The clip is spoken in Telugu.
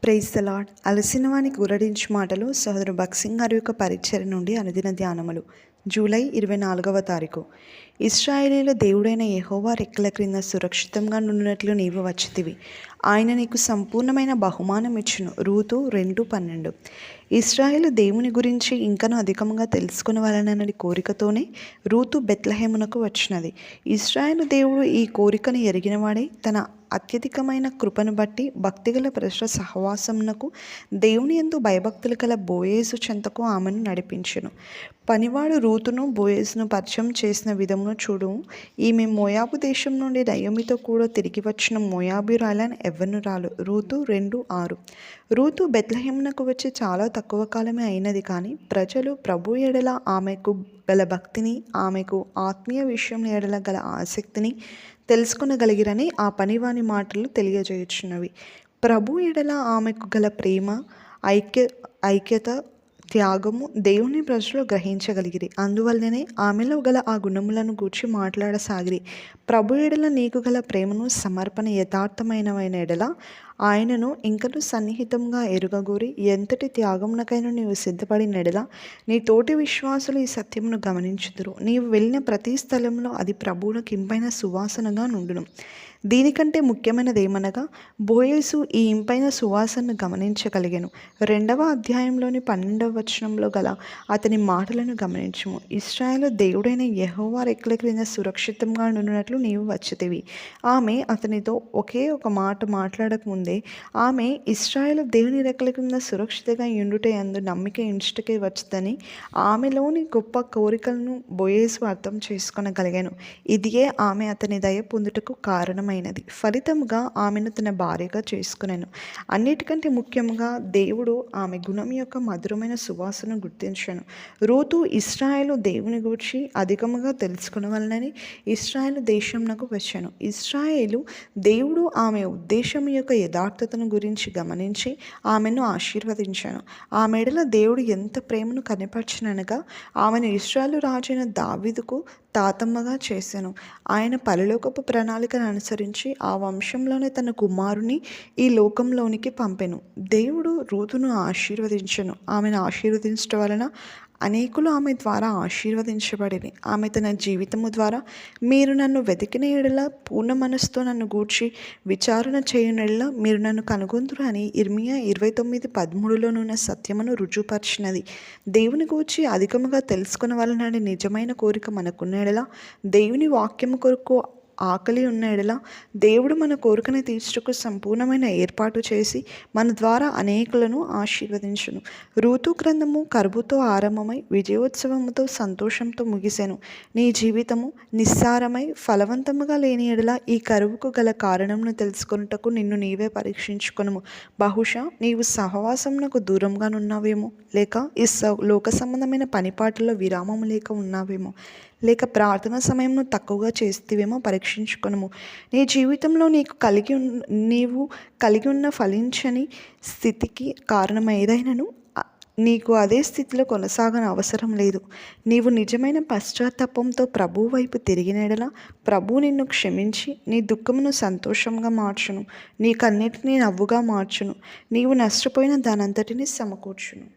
Praise the lord. అలసిన వానికి ఊరడించు మాటలు సహోదరు భక్సింగ్ గారి యొక్క పరిచర్య నుండి అనుదిన ధ్యానములు. జూలై 24వ తారీఖు. ఇశ్రాయేలీల దేవుడైన యెహోవా రెక్కల క్రింద సురక్షితంగా నుండినట్లు నీవు వచ్చితివి. ఆయన నీకు సంపూర్ణమైన బహుమానం ఇచ్చును. రూతు 2:12. ఇశ్రాయేలు దేవుని గురించి ఇంకనూ అధికంగా తెలుసుకునవలనని కోరికతోనే రూతు బెత్లెహేమునకు వచ్చినది. ఇశ్రాయేలు దేవుడు ఈ కోరికను ఎరిగినవాడే తన అత్యధికమైన కృపను బట్టి భక్తిగల ప్రజల సహవాసమునకు దేవుని యందు భయభక్తులు గల బోయేసు చెంతకు ఆమెను నడిపించెను. పనివాడు రూతును బోయేసును పరిచయం చేసిన విధమును చూడుము. ఈమె మోయాబు దేశం నుండి నయోమితో కూడా తిరిగి వచ్చిన మోయాబీయురాలైన యవ్వనురాలు. రూతు 2:6. రూతు బెత్లెహేమునకు వచ్చి చాలా తక్కువ కాలమే అయినది, కానీ ప్రజలు ప్రభు ఎడల ఆమెకు గల భక్తిని, ఆమెకు ఆత్మీయ విషయం ఎడల గల ఆసక్తిని తెలుసుకొనగలిగిరని ఆ పనివాని మాటలు తెలియజేయుచున్నవి. ప్రభు ఎడల ఆమెకు గల ప్రేమ, ఐక్యత, త్యాగము దేవుని ప్రజలు గ్రహించగలిగిరి. అందువల్లనే ఆమెలో గల ఆ గుణములను గూర్చి మాట్లాడసాగిరి. ప్రభు ఎడల నీకు గల ప్రేమను, సమర్పణ యథార్థమైనవైన ఎడల ఆయనను ఇంకనూ సన్నిహితంగా ఎరుగగోరి ఎంతటి త్యాగమునకైనా నీవు సిద్ధపడిన ఎడల నీ తోటి విశ్వాసులు ఈ సత్యమును గమనించుదురు. నీవు వెళ్ళిన ప్రతి స్థలంలో అది ప్రభువులకు ఇంపైన సువాసనగా నుండును. దీనికంటే ముఖ్యమైనది ఏమనగా బోయేసు ఈ ఇంపైన సువాసనను గమనించగలిగాను. 2వ అధ్యాయంలోని 12వ వచనంలో గల అతని మాటలను గమనించుము. ఇశ్రాయేలు దేవుడైన యెహోవా రెక్కల క్రింద సురక్షితంగా నుండినట్లు నీవు వచ్చితివి. ఆమె అతనితో ఒకే ఒక మాట మాట్లాడకముందే ఆమె ఇశ్రాయేలు దేవుని రెక్కల క్రింద సురక్షితంగా ఉండుటే అందు నమ్మిక ఉంచుటకే వచ్చిందని ఆమెలోని గొప్ప కోరికలను బోయేసు అర్థం చేసుకొనగలిగాను. ఇదియే ఆమె అతని దయ పొందుటకు కారణమైనది. ఫలితముగా ఆమెను తన భార్యగా చేసుకునేను. అన్నిటికంటే ముఖ్యంగా దేవుడు ఆమె గుణం యొక్క మధురమైన సువాసన గుర్తించాను. రూతు ఇశ్రాయేలు దేవుని గూర్చి అధికముగా తెలుసుకునవలనని ఇశ్రాయేలు దేశంనకు వచ్చాను. ఇశ్రాయేలు దేవుడు ఆమె ఉద్దేశం యొక్క యథార్థతను గురించి గమనించి ఆమెను ఆశీర్వదించాను. ఆమె ఎడల దేవుడు ఎంత ప్రేమను కనపరిచిననగా ఆమెను ఇశ్రాయేలు రాజైన దావీదుకు తాతమ్మగా చేశాను. ఆయన పరలోకపు ప్రణాళికను అనుసరించి ఆ వంశంలోనే తన కుమారుని ఈ లోకంలోనికి పంపెను. దేవుడు రూతును ఆశీర్వదించెను. ఆమెను ఆశీర్వదించడం వలన అనేకులు ఆమె ద్వారా ఆశీర్వదించబడిరి. ఆమె తన జీవితము ద్వారా మీరు నన్ను వెతికిన ఎడల పూర్ణ మనస్సుతో నన్ను గూర్చి విచారణ చేయని ఎడల మీరు నన్ను కనుగొందురు అని ఇర్మియా 29:13లోనున్న సత్యమును రుజువుపరిచినది. దేవుని గూర్చి అధికముగా తెలుసుకునవలనని నిజమైన కోరిక మనకున్న ఎడల, దేవుని వాక్యము కొరకు ఆకలి ఉన్న ఎడల దేవుడు మన కోరికను తీర్చుటకు సంపూర్ణమైన ఏర్పాటు చేసి మన ద్వారా అనేకులను ఆశీర్వదించును. రూతు గ్రంథము కరువుతో ఆరంభమై విజయోత్సవముతో సంతోషంతో ముగిసెను. నీ జీవితము నిస్సారమై ఫలవంతముగా లేని ఎడల ఈ కరువుకు గల కారణమును తెలుసుకొనుటకు నిన్ను నీవే పరీక్షించుకొనుము. బహుశా నీవు సహవాసమునకు దూరంగా ఉన్నావేమో, లేక ఈ లోక సంబంధమైన పనిపాట్లలో విరామము లేక ఉన్నావేమో, లేక ప్రార్థన సమయంను తక్కువగా చేస్తేవేమో పరీక్షించుకొనుము. నీ జీవితంలో నీవు కలిగి ఉన్న ఫలించని స్థితికి కారణం ఏదైనాను నీకు అదే స్థితిలో కొనసాగని అవసరం లేదు. నీవు నిజమైన పశ్చాత్తాపంతో ప్రభువు వైపు తిరిగిన ఎడల ప్రభువు నిన్ను క్షమించి నీ దుఃఖమును సంతోషంగా మార్చును. నీకన్నిటినీ నవ్వుగా మార్చును. నీవు నష్టపోయిన దానంతటినీ సమకూర్చును.